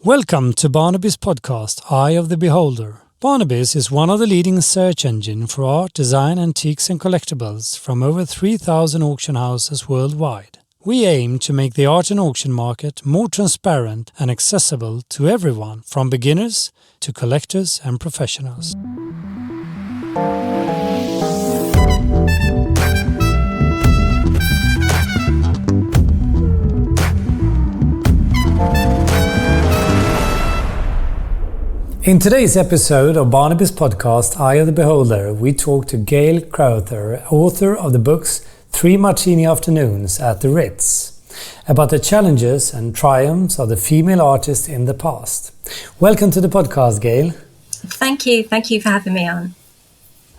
Welcome to Barnaby's podcast, Eye of the Beholder. Barnaby's is one of the leading search engines for art, design, antiques and collectibles from over 3,000 auction houses worldwide. We aim to make the art and auction market more transparent and accessible to everyone, from beginners to collectors and professionals. In today's episode of Barnaby's podcast, Eye of the Beholder, we talk to Gail Crowther, author of the books Three-Martini Afternoons at the Ritz, about the challenges and triumphs of the female artist in the past. Welcome to the podcast, Gail. Thank you for having me on.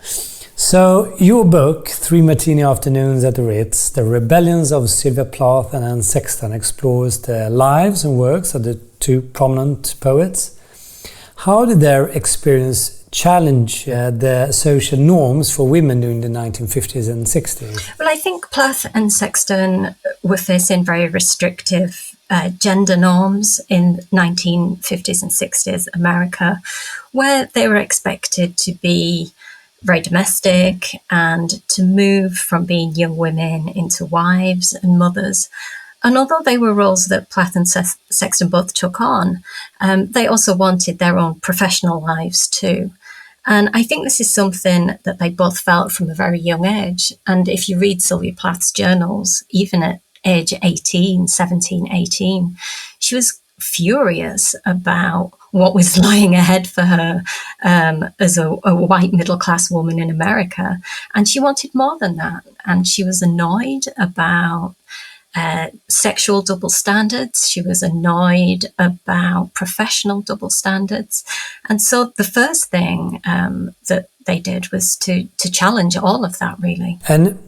So, your book, Three-Martini Afternoons at the Ritz, The Rebellions of Sylvia Plath and Anne Sexton, explores the lives and works of the two prominent poets. How did their experience challenge the social norms for women during the 1950s and 60s? Well, I think Plath and Sexton were facing very restrictive gender norms in 1950s and 60s America, where they were expected to be very domestic and to move from being young women into wives and mothers. And although they were roles that Plath and Sexton both took on, they also wanted their own professional lives too. And I think this is something that they both felt from a very young age. And if you read Sylvia Plath's journals, even at age 17, 18, she was furious about what was lying ahead for her as a white middle-class woman in America. And she wanted more than that. And she was annoyed about sexual double standards. She was annoyed about professional double standards. And so the first thing that they did was to challenge all of that, really. And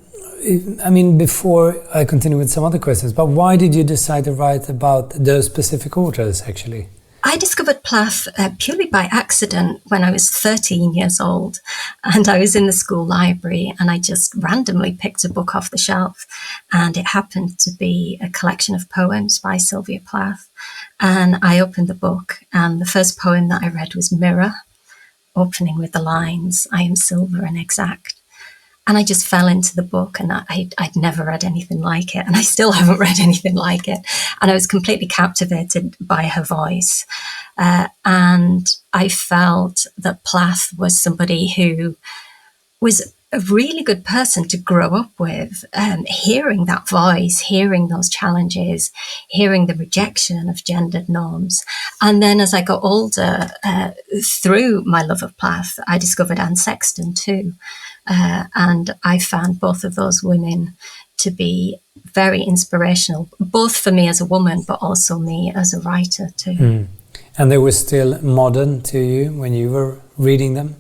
I mean, before I continue with some other questions, but why did you decide to write about those specific authors, actually? I discovered Plath purely by accident when I was 13 years old, and I was in the school library and I just randomly picked a book off the shelf, and it happened to be a collection of poems by Sylvia Plath. And I opened the book, and the first poem that I read was Mirror, opening with the lines, "I am silver and exact." And I just fell into the book, and I'd never read anything like it, and I still haven't read anything like it. And I was completely captivated by her voice. And I felt that Plath was somebody who was a really good person to grow up with, hearing that voice, hearing those challenges, hearing the rejection of gendered norms. And then as I got older, through my love of Plath, I discovered Anne Sexton too. And I found both of those women to be very inspirational, both for me as a woman, but also me as a writer too. Mm. And they were still modern to you when you were reading them?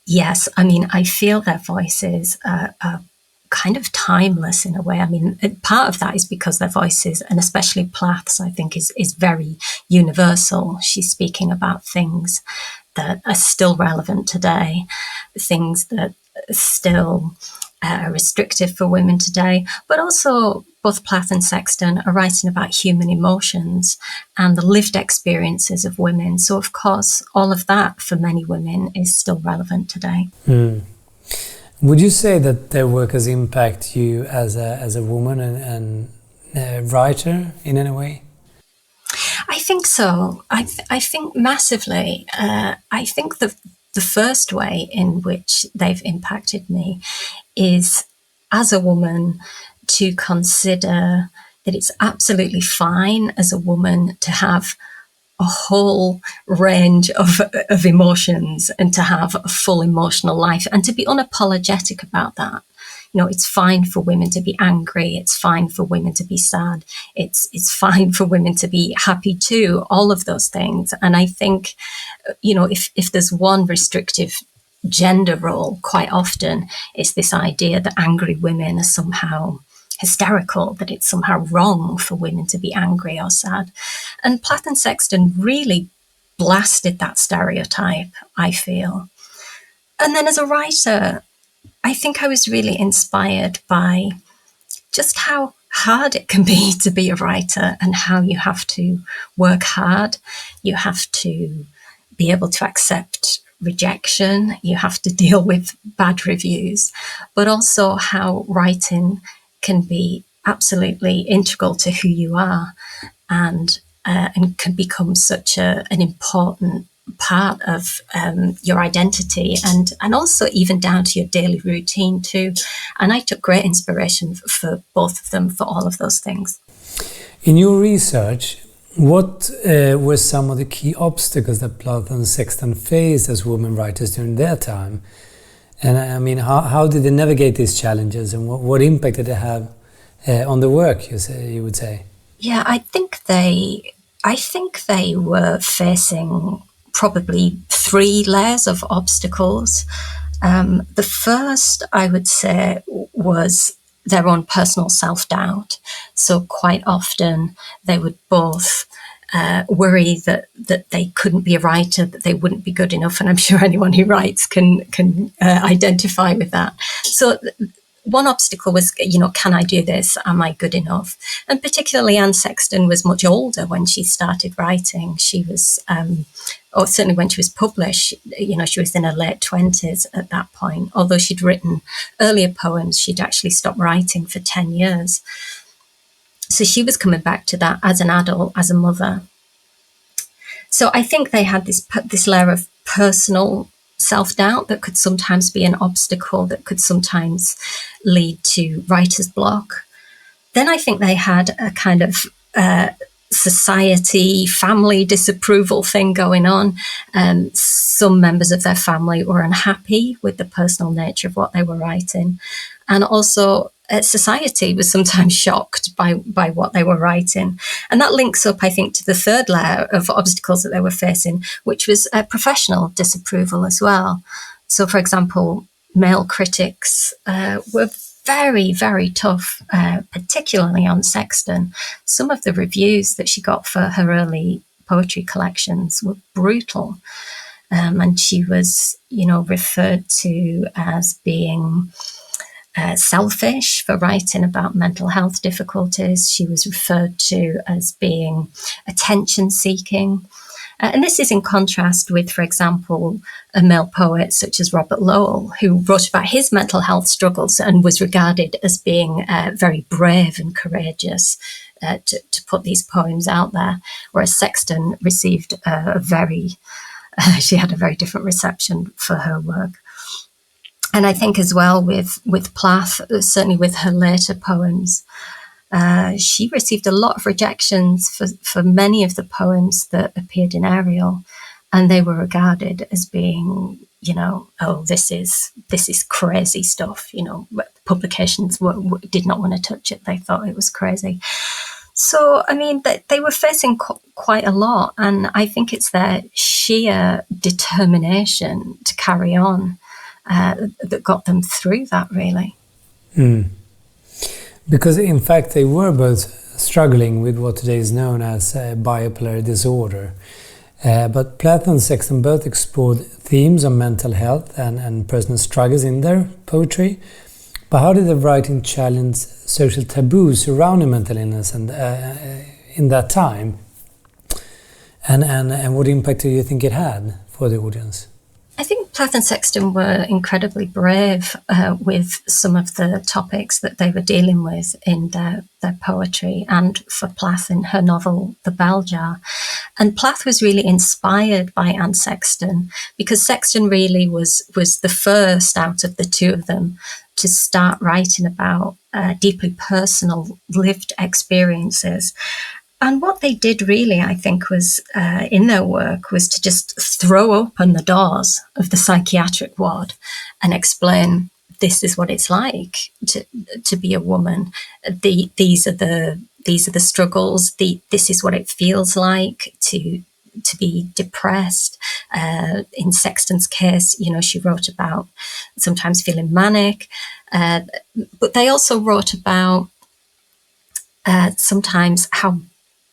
Yes, I mean, I feel their voices are kind of timeless in a way. I mean, part of that is because their voices, and especially Plath's, I think is very universal. She's speaking about things that are still relevant today, things that still are restrictive for women today, but also both Plath and Sexton are writing about human emotions and the lived experiences of women. So, of course, all of that for many women is still relevant today. Mm. Would you say that their work has impacted you as a woman and a writer in any way? I think so. I think massively. I think the first way in which they've impacted me is as a woman to consider that it's absolutely fine as a woman to have a whole range of emotions and to have a full emotional life and to be unapologetic about that. You know, it's fine for women to be angry. It's fine for women to be sad. It's fine for women to be happy too, all of those things. And I think, you know, if there's one restrictive gender role, quite often it's this idea that angry women are somehow hysterical, that it's somehow wrong for women to be angry or sad. And Plath and Sexton really blasted that stereotype, I feel. And then as a writer, I think I was really inspired by just how hard it can be to be a writer, and how you have to work hard. You have to be able to accept rejection. You have to deal with bad reviews, but also how writing can be absolutely integral to who you are, and can become such an important part of your identity, and also even down to your daily routine too. And I took great inspiration for both of them, for all of those things. In your research, what were some of the key obstacles that Plath and Sexton faced as women writers during their time? And I mean, how did they navigate these challenges, and what impact did they have on the work, you would say? Yeah, I think they were facing probably 3 layers of obstacles. The first, I would say, was their own personal self-doubt. So quite often they would both worry that they couldn't be a writer, that they wouldn't be good enough. And I'm sure anyone who writes can identify with that. So one obstacle was, can I do this? Am I good enough? And particularly Anne Sexton was much older when she started writing. She was, or certainly when she was published, she was in her late 20s at that point. Although she'd written earlier poems, she'd actually stopped writing for 10 years. So she was coming back to that as an adult, as a mother. So I think they had this layer of personal self-doubt that could sometimes be an obstacle, that could sometimes lead to writer's block. Then I think they had a kind of society, family disapproval thing going on. Some members of their family were unhappy with the personal nature of what they were writing. And also society was sometimes shocked by what they were writing. And that links up, I think, to the third layer of obstacles that they were facing, which was professional disapproval as well. So, for example, male critics were very, very tough, particularly on Sexton. Some of the reviews that she got for her early poetry collections were brutal. And she was, referred to as being selfish for writing about mental health difficulties. She was referred to as being attention-seeking. And this is in contrast with, for example, a male poet such as Robert Lowell, who wrote about his mental health struggles and was regarded as being very brave and courageous to put these poems out there, whereas Sexton received she had a very different reception for her work. And I think as well with Plath, certainly with her later poems, she received a lot of rejections for many of the poems that appeared in Ariel, and they were regarded as being, this is crazy stuff. Publications did not want to touch it; they thought it was crazy. So, I mean, they were facing quite a lot, and I think it's their sheer determination to carry on that got them through that, really. Because in fact they were both struggling with what today is known as bipolar disorder. But Plath and Sexton both explored themes of mental health and personal struggles in their poetry. But how did the writing challenge social taboos surrounding mental illness and in that time? And what impact do you think it had for the audience? I think Plath and Sexton were incredibly brave with some of the topics that they were dealing with in their poetry, and for Plath in her novel The Bell Jar. And Plath was really inspired by Anne Sexton, because Sexton really was the first out of the two of them to start writing about deeply personal lived experiences. And what they did really, I think, was in their work was to just throw open the doors of the psychiatric ward and explain, this is what it's like to be a woman. These are the struggles. This is what it feels like to be depressed. In Sexton's case, she wrote about sometimes feeling manic, but they also wrote about sometimes how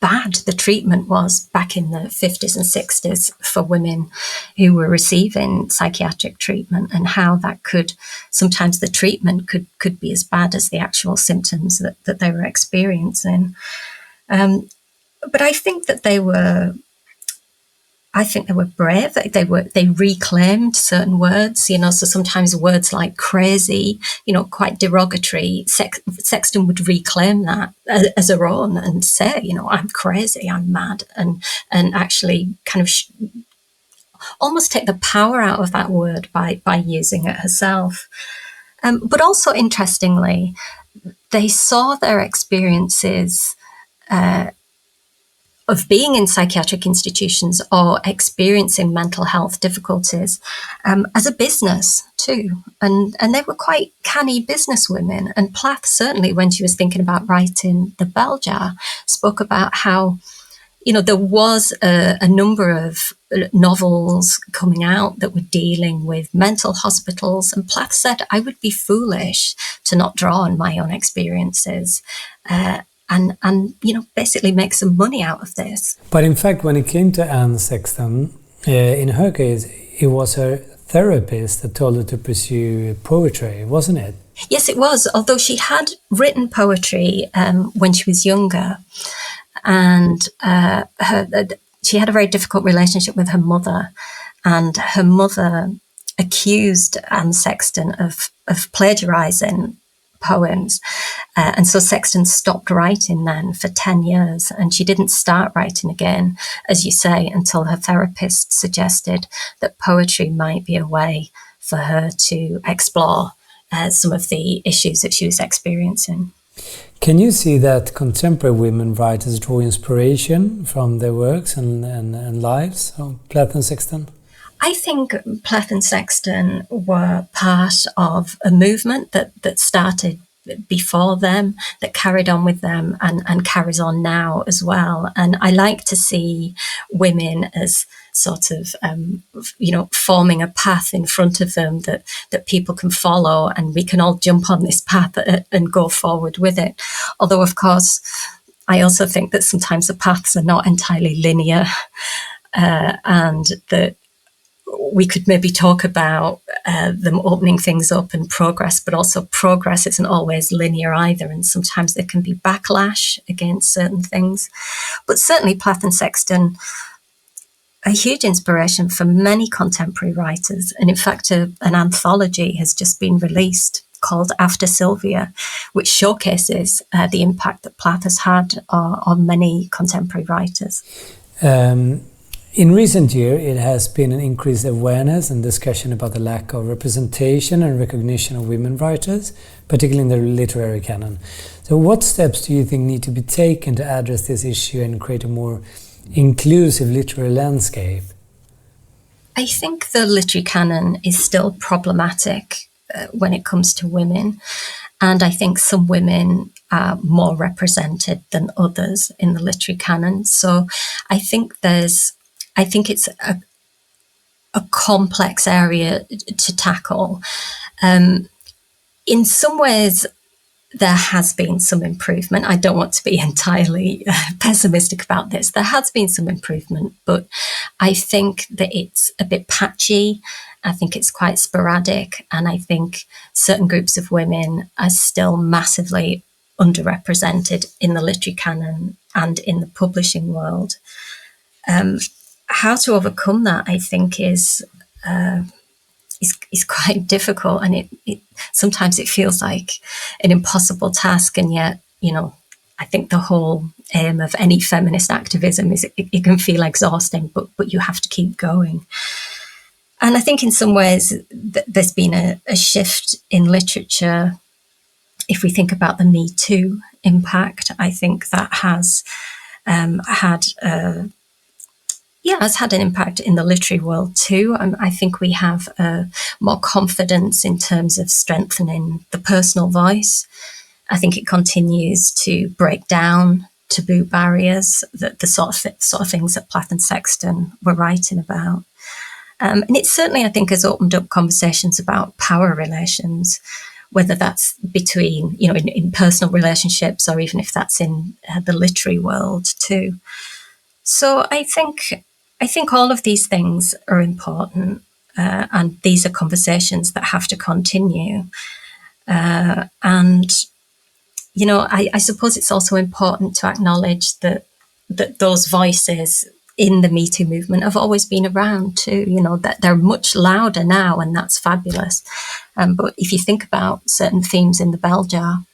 bad the treatment was back in the 50s and 60s for women who were receiving psychiatric treatment, and how that could, sometimes the treatment could be as bad as the actual symptoms that they were experiencing. But I think that they were brave. They reclaimed certain words, so sometimes words like crazy, quite derogatory. Sexton would reclaim that as her own and say, I'm crazy, I'm mad, and actually kind of almost take the power out of that word by using it herself. But also, interestingly, they saw their experiences of being in psychiatric institutions or experiencing mental health difficulties as a business too. And they were quite canny businesswomen. And Plath, certainly when she was thinking about writing The Bell Jar, spoke about how, there was a number of novels coming out that were dealing with mental hospitals. And Plath said, I would be foolish to not draw on my own experiences and basically make some money out of this. But in fact, when it came to Anne Sexton, in her case, it was her therapist that told her to pursue poetry, wasn't it? Yes, it was, although she had written poetry when she was younger. And she had a very difficult relationship with her mother. And her mother accused Anne Sexton of plagiarising poems. And so Sexton stopped writing then for 10 years, and she didn't start writing again, as you say, until her therapist suggested that poetry might be a way for her to explore some of the issues that she was experiencing. Can you see that contemporary women writers draw inspiration from their works and lives of Plath and Sexton? I think Plath and Sexton were part of a movement that started before them, that carried on with them and carries on now as well. And I like to see women as sort of, forming a path in front of them that people can follow, and we can all jump on this path and go forward with it. Although, of course, I also think that sometimes the paths are not entirely linear, and that we could maybe talk about them opening things up and progress, but also progress isn't always linear either, and sometimes there can be backlash against certain things. But certainly Plath and Sexton are a huge inspiration for many contemporary writers, and in fact an anthology has just been released called After Sylvia, which showcases the impact that Plath has had on many contemporary writers. In recent years, it has been an increased awareness and discussion about the lack of representation and recognition of women writers, particularly in the literary canon. So what steps do you think need to be taken to address this issue and create a more inclusive literary landscape? I think the literary canon is still problematic when it comes to women. And I think some women are more represented than others in the literary canon. So I think it's a complex area to tackle. In some ways, there has been some improvement. I don't want to be entirely pessimistic about this. There has been some improvement, but I think that it's a bit patchy. I think it's quite sporadic. And I think certain groups of women are still massively underrepresented in the literary canon and in the publishing world. How to overcome that, I think, is quite difficult, and it sometimes it feels like an impossible task. And yet, I think the whole aim of any feminist activism is it can feel exhausting, but you have to keep going. And I think in some ways there's been a shift in literature. If we think about the Me Too impact, I think that has had an impact in the literary world too. I think we have more confidence in terms of strengthening the personal voice. I think it continues to break down taboo barriers, the sort of things that Plath and Sexton were writing about. And it certainly, I think, has opened up conversations about power relations, whether that's between, in personal relationships, or even if that's in the literary world too. So I think all of these things are important, and these are conversations that have to continue. And I suppose it's also important to acknowledge that those voices in the Me Too movement have always been around too, that they're much louder now, and that's fabulous. But if you think about certain themes in The Bell Jar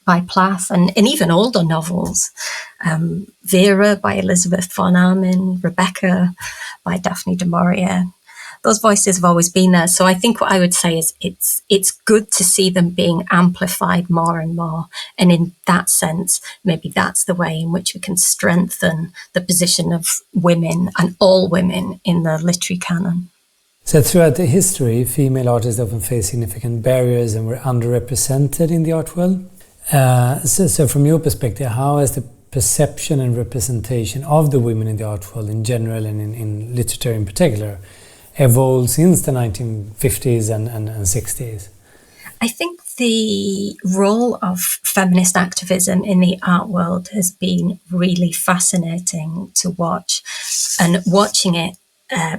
by Plath, and even older novels, Vera by Elizabeth von Armin, Rebecca by Daphne du Maurier, those voices have always been there. So I think what I would say is it's good to see them being amplified more and more. And in that sense, maybe that's the way in which we can strengthen the position of women and all women in the literary canon. So throughout the history, female artists often face significant barriers and were underrepresented in the art world. So from your perspective, how has the perception and representation of the women in the art world in general and in literature in particular evolved since the 1950s and 60s? I think the role of feminist activism in the art world has been really fascinating to watch. And watching it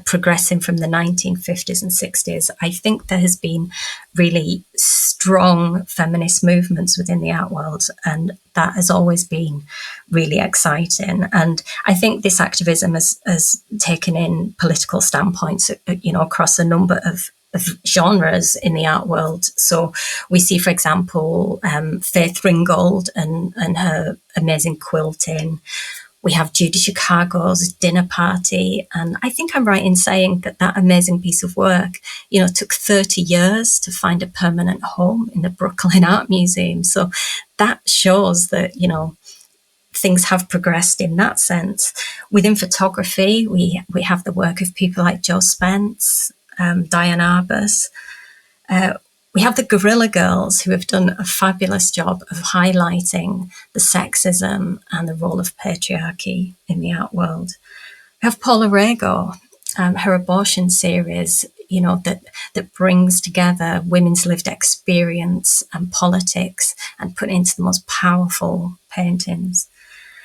progressing from the 1950s and 60s, I think there has been really strong feminist movements within the art world, and that has always been really exciting. And I think this activism has taken in political standpoints, across a number of genres in the art world. So we see, for example, Faith Ringgold and her amazing quilting. We have Judy Chicago's Dinner Party. And I think I'm right in saying that amazing piece of work, took 30 years to find a permanent home in the Brooklyn Art Museum. So that shows that, things have progressed in that sense. Within photography, we have the work of people like Jo Spence, Diane Arbus. We have the Guerrilla Girls, who have done a fabulous job of highlighting the sexism and the role of patriarchy in the art world. We have Paula Rego, her abortion series, that brings together women's lived experience and politics and put it into the most powerful paintings.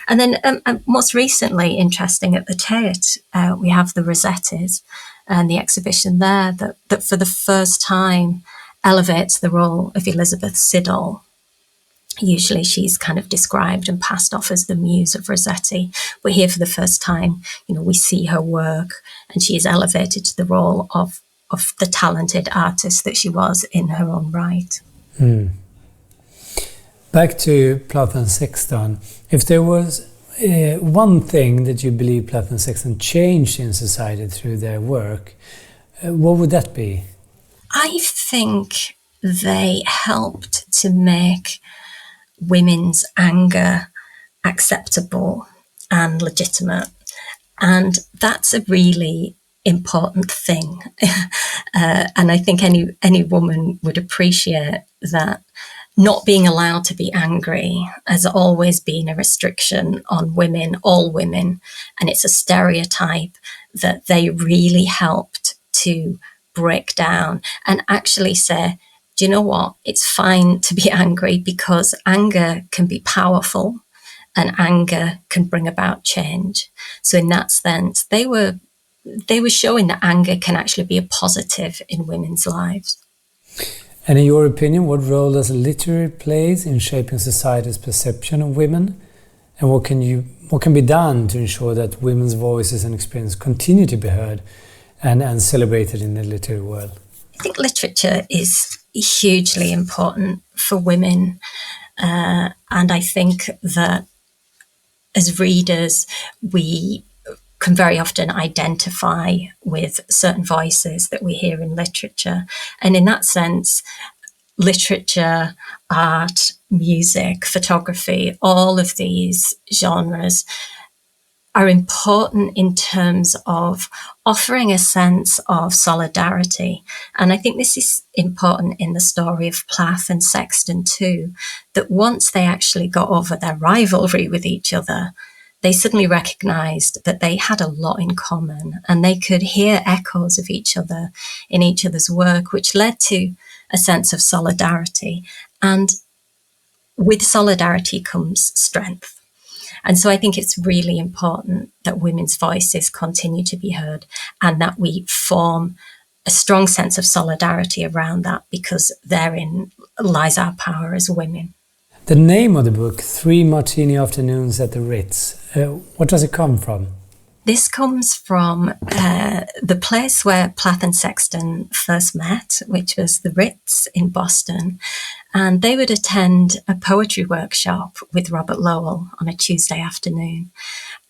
And then most recently, interesting, at the Tate, we have the Rossettis and the exhibition there that for the first time elevates the role of Elizabeth Siddal. Usually she's kind of described and passed off as the muse of Rossetti, but here for the first time, we see her work, and she is elevated to the role of the talented artist that she was in her own right. Back to Plath and Sexton. If there was one thing that you believe Plath and Sexton changed in society through their work, what would that be? I think they helped to make women's anger acceptable and legitimate. And that's a really important thing. And I think any woman would appreciate that not being allowed to be angry has always been a restriction on women, all women. And it's a stereotype that they really helped to break down and actually say, do you know what? It's fine to be angry, because anger can be powerful and anger can bring about change. So in that sense, they were showing that anger can actually be a positive in women's lives. And in your opinion, what role does literature play in shaping society's perception of women? And what can be done to ensure that women's voices and experiences continue to be heard and celebrated in the literary world? I think literature is hugely important for women. And I think that as readers, we can very often identify with certain voices that we hear in literature. And in that sense, literature, art, music, photography, all of these genres are important in terms of offering a sense of solidarity. And I think this is important in the story of Plath and Sexton too, that once they actually got over their rivalry with each other, they suddenly recognised that they had a lot in common, and they could hear echoes of each other in each other's work, which led to a sense of solidarity. And with solidarity comes strength. And so I think it's really important that women's voices continue to be heard and that we form a strong sense of solidarity around that, because therein lies our power as women. The name of the book, Three-Martini Afternoons at the Ritz, what does it come from? This comes from the place where Plath and Sexton first met, which was the Ritz in Boston. And they would attend a poetry workshop with Robert Lowell on a Tuesday afternoon.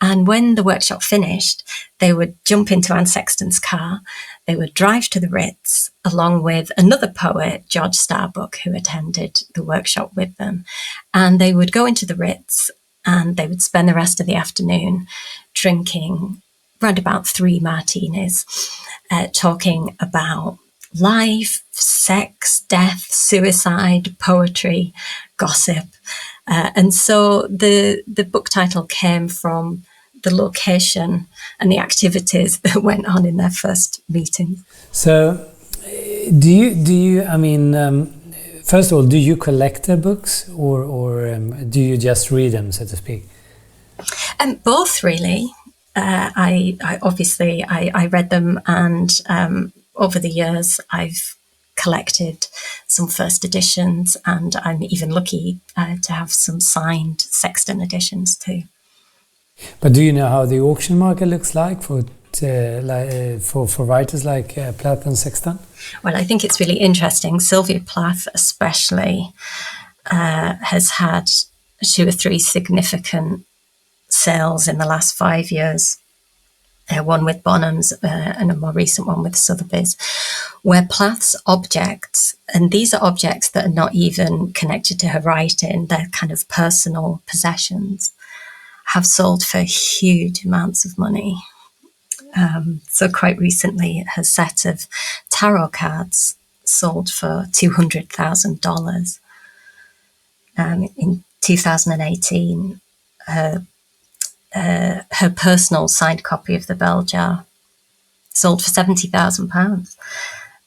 And when the workshop finished, they would jump into Anne Sexton's car. They would drive to the Ritz along with another poet, George Starbuck, who attended the workshop with them. And they would go into the Ritz and they would spend the rest of the afternoon drinking round about 3 martinis, talking about life, sex, death, suicide, poetry, gossip. And so the book title came from the location and the activities that went on in their first meeting. So do you I mean, first of all, do you collect their books or do you just read them, so to speak? Both, really. I obviously read them, and over the years I've collected some first editions, and I'm even lucky to have some signed Sexton editions too. But do you know how the auction market looks like for writers like Plath and Sexton? Well, I think it's really interesting. Sylvia Plath especially has had 2 or 3 significant sales in the last 5 years. One with Bonhams and a more recent one with Sotheby's, where Plath's objects, and these are objects that are not even connected to her writing, they're kind of personal possessions, have sold for huge amounts of money. So quite recently, her set of tarot cards sold for $200,000. In 2018, her personal signed copy of the Bell Jar sold for £70,000,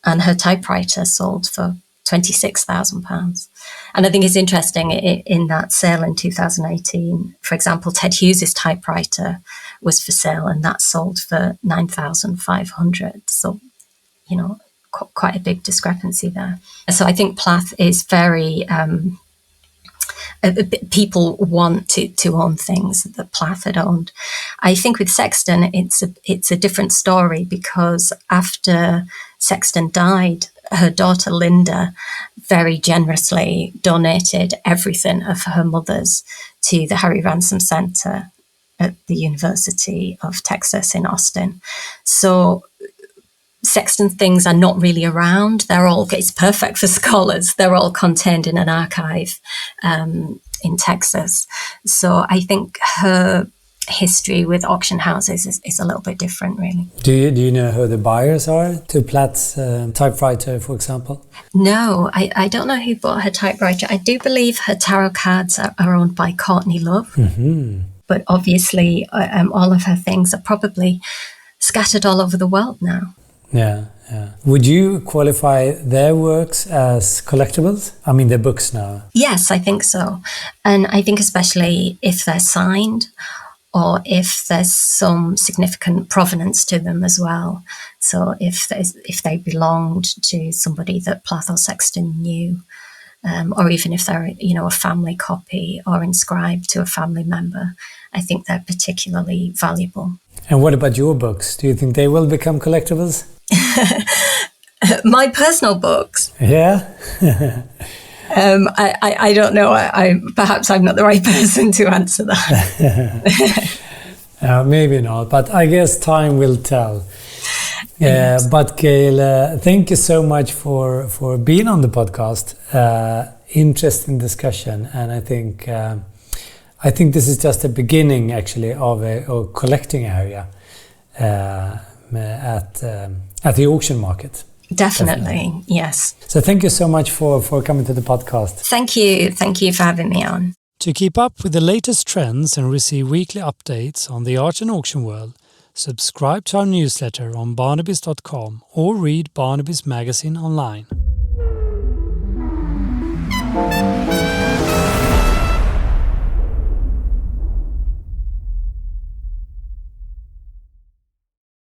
and her typewriter sold for £26,000. And I think it's interesting, in that sale in 2018, for example, Ted Hughes's typewriter was for sale, and that sold for £9,500. So, you know, quite a big discrepancy there. So I think Plath is very... people want to own things that Plath had owned. I think with Sexton, it's a different story, because after Sexton died, her daughter Linda very generously donated everything of her mother's to the Harry Ransom Center at the University of Texas in Austin. So Sexton things are not really around. It's perfect for scholars. They're all contained in an archive in Texas. So I think her history with auction houses is a little bit different, really. Do you know who the buyers are to Plath's typewriter, for example? No, I don't know who bought her typewriter. I do believe her tarot cards are owned by Courtney Love. Mm-hmm. But obviously all of her things are probably scattered all over the world now. Yeah. Would you qualify their works as collectibles? I mean, their books now. Yes, I think so. And I think especially if they're signed, or if there's some significant provenance to them as well. So if they belonged to somebody that Plath or Sexton knew, or even if they're, a family copy or inscribed to a family member, I think they're particularly valuable. And what about your books? Do you think they will become collectibles? My personal books? Yeah. I don't know. Perhaps I'm not the right person to answer that. Maybe not, but I guess time will tell. Yes. But Gail, thank you so much for being on the podcast. Interesting discussion, and I think this is just the beginning, actually, of a collecting area at the auction market. Definitely, yes. So thank you so much for coming to the podcast. Thank you for having me on. To keep up with the latest trends and receive weekly updates on the art and auction world, subscribe to our newsletter on barnabys.com or read Barnabys magazine online.